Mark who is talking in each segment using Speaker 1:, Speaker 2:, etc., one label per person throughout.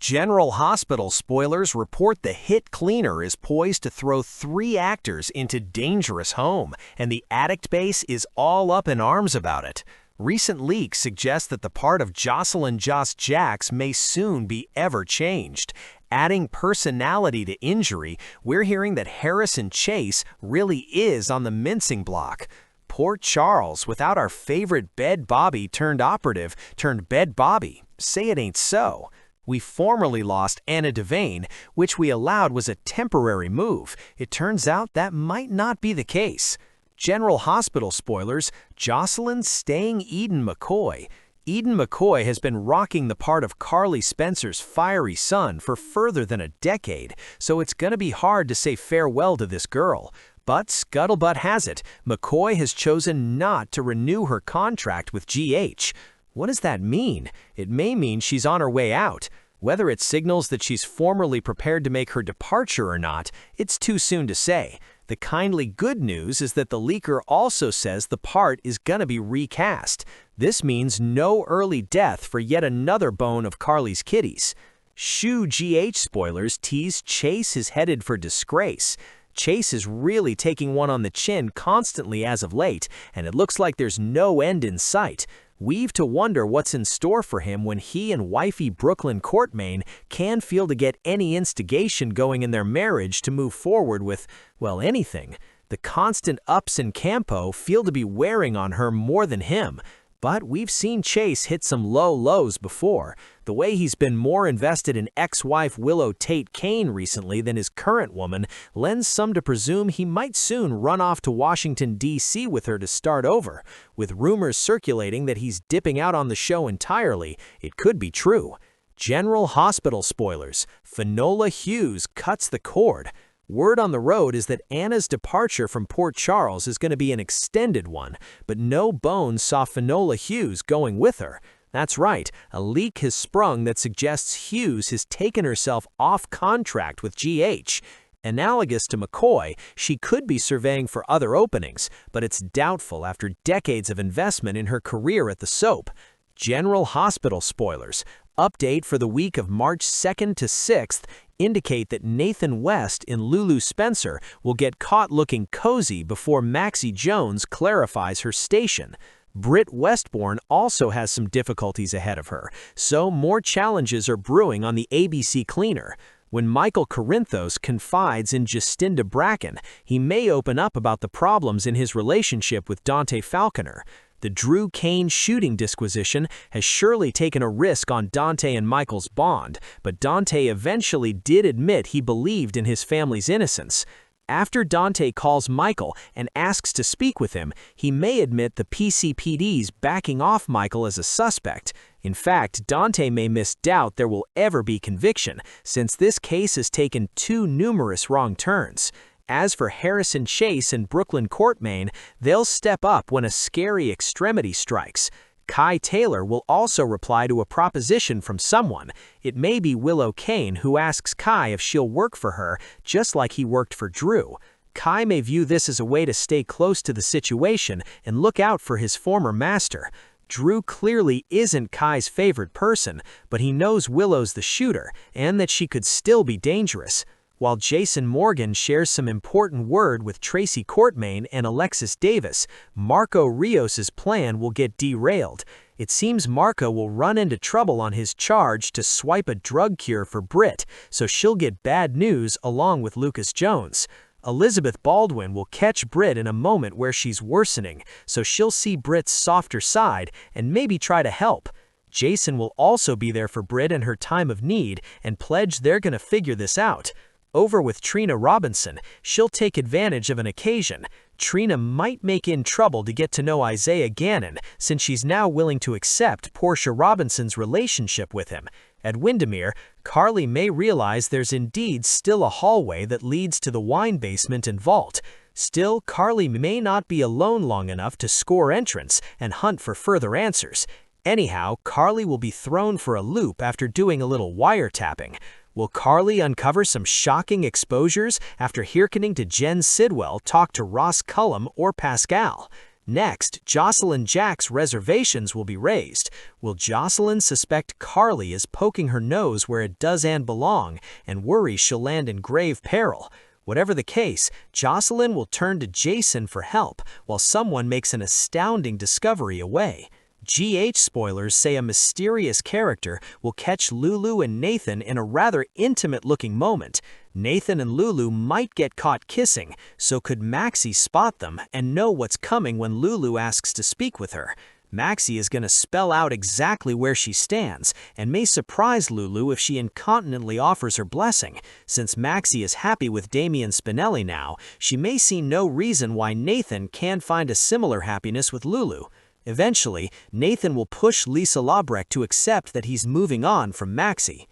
Speaker 1: General Hospital spoilers report the hit cleaner is poised to throw 3 actors into dangerous home, and the addict base is all up in arms about it. Recent leaks suggest that the part of Jocelyn Joss Jacks may soon be ever changed. Adding personality to injury, we're hearing that Harrison Chase really is on the mincing block. Port Charles, without our favorite Bed Bobby turned operative turned Bed Bobby. Say it ain't so. We formerly lost Anna Devane, which we allowed was a temporary move. It turns out that might not be the case. General Hospital spoilers, Jocelyn staying Eden McCoy. Eden McCoy has been rocking the part of Carly Spencer's fiery son for further than a decade, so it's gonna be hard to say farewell to this girl. But scuttlebutt has it, McCoy has chosen not to renew her contract with GH. What does that mean? It may mean she's on her way out. Whether it signals that she's formally prepared to make her departure or not, it's too soon to say. The kindly good news is that the leaker also says the part is gonna be recast. This means no early death for yet another bone of Carly's kitties. Shoe GH spoilers tease Chase is headed for disgrace. Chase is really taking one on the chin constantly as of late, and it looks like there's no end in sight. We've to wonder what's in store for him when he and wifey Brooklyn Courtmain can't feel to get any instigation going in their marriage to move forward with, well, anything. The constant ups in Campo feel to be wearing on her more than him. But we've seen Chase hit some low lows before. The way he's been more invested in ex-wife Willow Tate Kane recently than his current woman lends some to presume he might soon run off to Washington, D.C. with her to start over. With rumors circulating that he's dipping out on the show entirely, it could be true. General Hospital spoilers, Finola Hughes cuts the cord. Word on the road is that Anna's departure from Port Charles is going to be an extended one, but no bones saw Finola Hughes going with her. That's right, a leak has sprung that suggests Hughes has taken herself off contract with GH. Analogous to McCoy, she could be surveying for other openings, but it's doubtful after decades of investment in her career at the soap. General Hospital spoilers, update for the week of March 2nd to 6th, indicate that Nathan West in Lulu Spencer will get caught looking cozy before Maxie Jones clarifies her station. Britt Westbourne also has some difficulties ahead of her, so more challenges are brewing on the ABC cleaner. When Michael Corinthos confides in Justinda Bracken, he may open up about the problems in his relationship with Dante Falconer. The Drew Kane shooting disquisition has surely taken a risk on Dante and Michael's bond, but Dante eventually did admit he believed in his family's innocence. After Dante calls Michael and asks to speak with him, he may admit the PCPD's backing off Michael as a suspect. In fact, Dante may misdoubt there will ever be conviction, since this case has taken too numerous wrong turns. As for Harrison Chase and Brooklyn Courtmain, they'll step up when a scary extremity strikes. Kai Taylor will also reply to a proposition from someone. It may be Willow Kane who asks Kai if she'll work for her, just like he worked for Drew. Kai may view this as a way to stay close to the situation and look out for his former master. Drew clearly isn't Kai's favorite person, but he knows Willow's the shooter and that she could still be dangerous. While Jason Morgan shares some important word with Tracy Courtmain and Alexis Davis, Marco Rios's plan will get derailed. It seems Marco will run into trouble on his charge to swipe a drug cure for Britt, so she'll get bad news along with Lucas Jones. Elizabeth Baldwin will catch Britt in a moment where she's worsening, so she'll see Britt's softer side and maybe try to help. Jason will also be there for Britt in her time of need and pledge they're gonna figure this out. Over with Trina Robinson, she'll take advantage of an occasion. Trina might make in trouble to get to know Isaiah Gannon, since she's now willing to accept Portia Robinson's relationship with him. At Windermere, Carly may realize there's indeed still a hallway that leads to the wine basement and vault. Still, Carly may not be alone long enough to score entrance and hunt for further answers. Anyhow, Carly will be thrown for a loop after doing a little wiretapping. Will Carly uncover some shocking exposures after hearkening to Jen Sidwell talk to Ross Cullum or Pascal? Next, Jocelyn Jack's reservations will be raised. Will Jocelyn suspect Carly is poking her nose where it doesn't belong and worries she'll land in grave peril? Whatever the case, Jocelyn will turn to Jason for help while someone makes an astounding discovery away. GH spoilers say a mysterious character will catch Lulu and Nathan in a rather intimate-looking moment. Nathan and Lulu might get caught kissing, so could Maxie spot them and know what's coming when Lulu asks to speak with her? Maxie is going to spell out exactly where she stands and may surprise Lulu if she incontinently offers her blessing. Since Maxie is happy with Damian Spinelli now, she may see no reason why Nathan can't find a similar happiness with Lulu. Eventually, Nathan will push Lisa Labreck to accept that he's moving on from Maxie.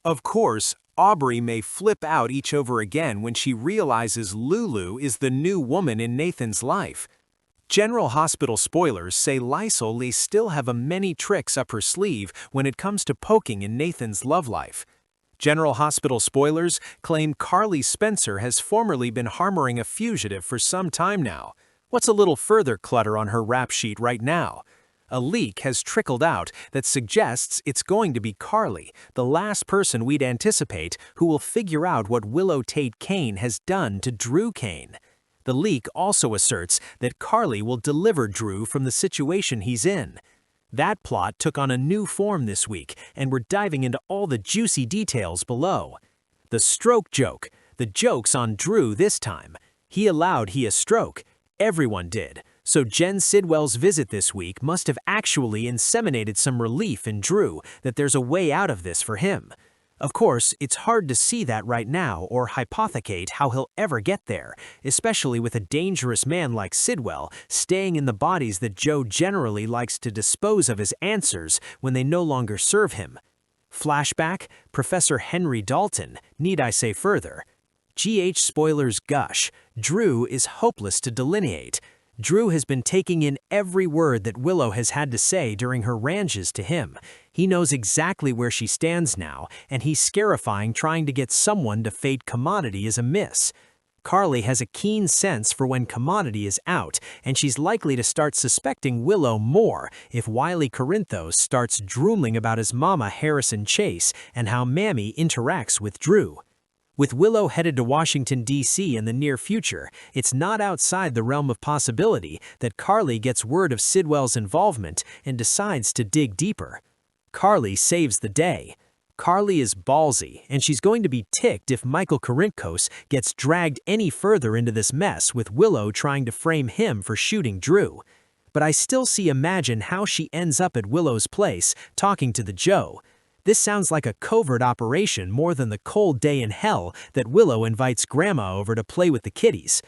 Speaker 2: Of course, Aubrey may flip out each over again when she realizes Lulu is the new woman in Nathan's life. General Hospital spoilers say Lysol may still have many tricks up her sleeve when it comes to poking in Nathan's love life. General Hospital spoilers claim Carly Spencer has formerly been harboring a fugitive for some time now. What's a little further clutter on her rap sheet right now? A leak has trickled out that suggests it's going to be Carly, the last person we'd anticipate who will figure out what Willow Tate Kane has done to Drew Kane. The leak also asserts that Carly will deliver Drew from the situation he's in. That plot took on a new form this week, and we're diving into all the juicy details below. The stroke joke. The joke's on Drew this time. He allowed he a stroke. Everyone did. So Jen Sidwell's visit this week must have actually inseminated some relief in Drew that there's a way out of this for him. Of course, it's hard to see that right now or hypothecate how he'll ever get there, especially with a dangerous man like Sidwell staying in the bodies that Joe generally likes to dispose of his answers when they no longer serve him. Flashback, Professor Henry Dalton, need I say further? GH spoilers gush. Drew is hopeless to delineate. Drew has been taking in every word that Willow has had to say during her ranges to him. He knows exactly where she stands now, and he's scarifying trying to get someone to fade Commodity as a miss. Carly has a keen sense for when Commodity is out, and she's likely to start suspecting Willow more if Wiley Corinthos starts drooling about his mama Harrison Chase and how Mammy interacts with Drew. With Willow headed to Washington, D.C. in the near future, it's not outside the realm of possibility that Carly gets word of Sidwell's involvement and decides to dig deeper. Carly saves the day. Carly is ballsy, and she's going to be ticked if Michael Corinthos gets dragged any further into this mess with Willow trying to frame him for shooting Drew. But I still see imagine how she ends up at Willow's place talking to the Joe. This sounds like a covert operation more than the cold day in hell that Willow invites Grandma over to play with the kiddies.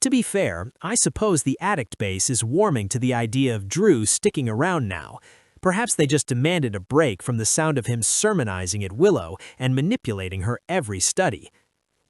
Speaker 2: To be fair, I suppose the addict base is warming to the idea of Drew sticking around now. Perhaps they just demanded a break from the sound of him sermonizing at Willow and manipulating her every study.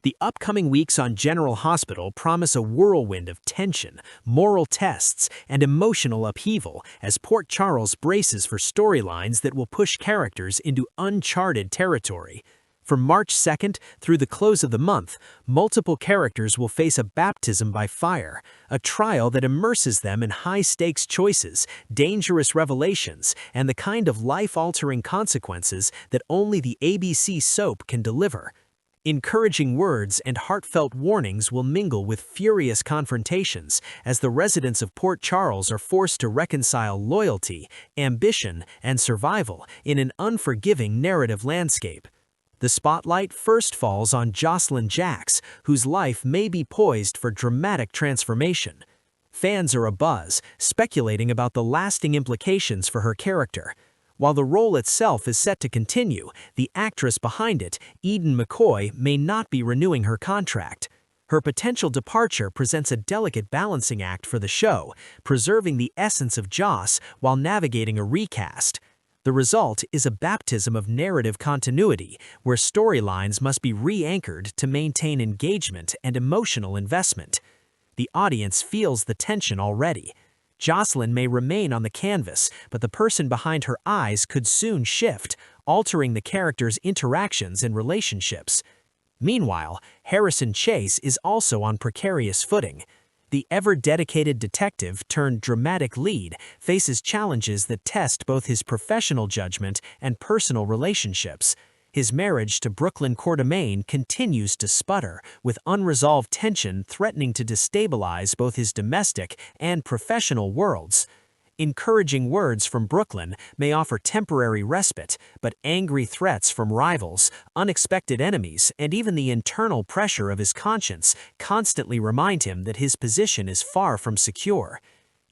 Speaker 2: The upcoming weeks on General Hospital promise a whirlwind of tension, moral tests, and emotional upheaval as Port Charles braces for storylines that will push characters into uncharted territory. From March 2nd through the close of the month, multiple characters will face a baptism by fire, a trial that immerses them in high-stakes choices, dangerous revelations, and the kind of life-altering consequences that only the ABC soap can deliver. Encouraging words and heartfelt warnings will mingle with furious confrontations as the residents of Port Charles are forced to reconcile loyalty, ambition, and survival in an unforgiving narrative landscape. The spotlight first falls on Jocelyn Jacks, whose life may be poised for dramatic transformation. Fans are abuzz, speculating about the lasting implications for her character. While the role itself is set to continue, the actress behind it, Eden McCoy, may not be renewing her contract. Her potential departure presents a delicate balancing act for the show, preserving the essence of Joss while navigating a recast. The result is a baptism of narrative continuity, where storylines must be re-anchored to maintain engagement and emotional investment. The audience feels the tension already. Jocelyn may remain on the canvas, but the person behind her eyes could soon shift, altering the character's interactions and relationships. Meanwhile, Harrison Chase is also on precarious footing.
Speaker 1: The ever-dedicated detective turned dramatic lead faces challenges that test both his professional judgment and personal relationships. His marriage to Brooklyn Quartermaine continues to sputter, with unresolved tension threatening to destabilize both his domestic and professional worlds. Encouraging words from Brooklyn may offer temporary respite, but angry threats from rivals, unexpected enemies, and even the internal pressure of his conscience constantly remind him that his position is far from secure.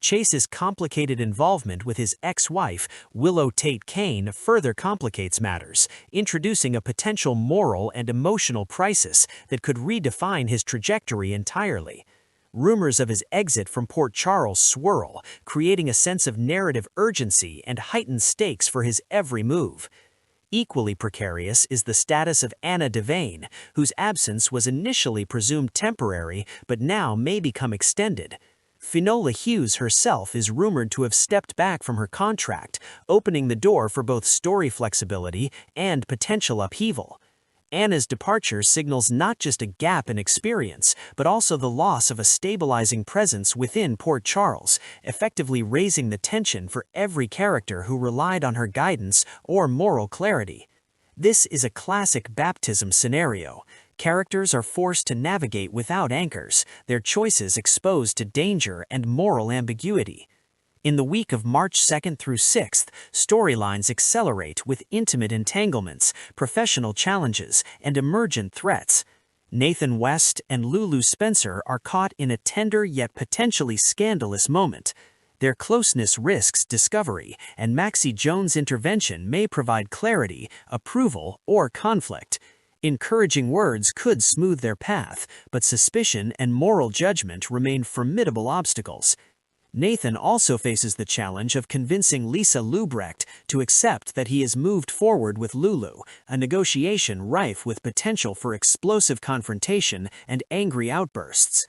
Speaker 1: Chase's complicated involvement with his ex-wife, Willow Tate Kane, further complicates matters, introducing a potential moral and emotional crisis that could redefine his trajectory entirely. Rumors of his exit from Port Charles swirl, creating a sense of narrative urgency and heightened stakes for his every move. Equally precarious is the status of Anna Devane, whose absence was initially presumed temporary but now may become extended. Finola Hughes herself is rumored to have stepped back from her contract, opening the door for both story flexibility and potential upheaval. Anna's departure signals not just a gap in experience, but also the loss of a stabilizing presence within Port Charles, effectively raising the tension for every character who relied on her guidance or moral clarity. This is a classic baptism scenario. Characters are forced to navigate without anchors, their choices exposed to danger and moral ambiguity. In the week of March 2nd through 6th, storylines accelerate with intimate entanglements, professional challenges, and emergent threats. Nathan West and Lulu Spencer are caught in a tender yet potentially scandalous moment. Their closeness risks discovery, and Maxie Jones' intervention may provide clarity, approval, or conflict. Encouraging words could smooth their path, but suspicion and moral judgment remain formidable obstacles. Nathan also faces the challenge of convincing Lisa Lubrecht to accept that he has moved forward with Lulu, a negotiation rife with potential for explosive confrontation and angry outbursts.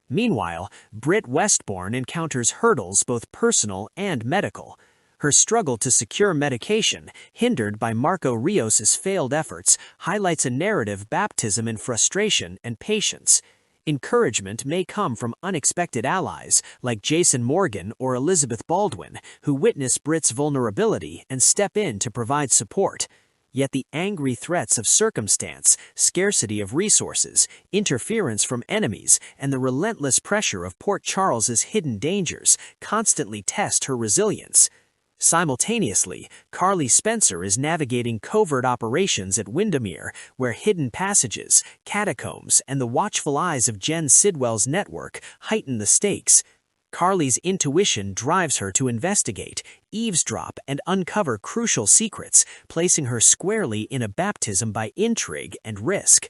Speaker 1: Meanwhile, Britt Westbourne encounters hurdles both personal and medical. Her struggle to secure medication, hindered by Marco Rios' failed efforts, highlights a narrative baptism in frustration and patience. Encouragement may come from unexpected allies, like Jason Morgan or Elizabeth Baldwin, who witness Britt's vulnerability and step in to provide support. Yet the angry threats of circumstance, scarcity of resources, interference from enemies, and the relentless pressure of Port Charles's hidden dangers constantly test her resilience. Simultaneously, Carly Spencer is navigating covert operations at Windermere, where hidden passages, catacombs, and the watchful eyes of Jen Sidwell's network heighten the stakes. Carly's intuition drives her to investigate, eavesdrop, and uncover crucial secrets, placing her squarely in a baptism by intrigue and risk.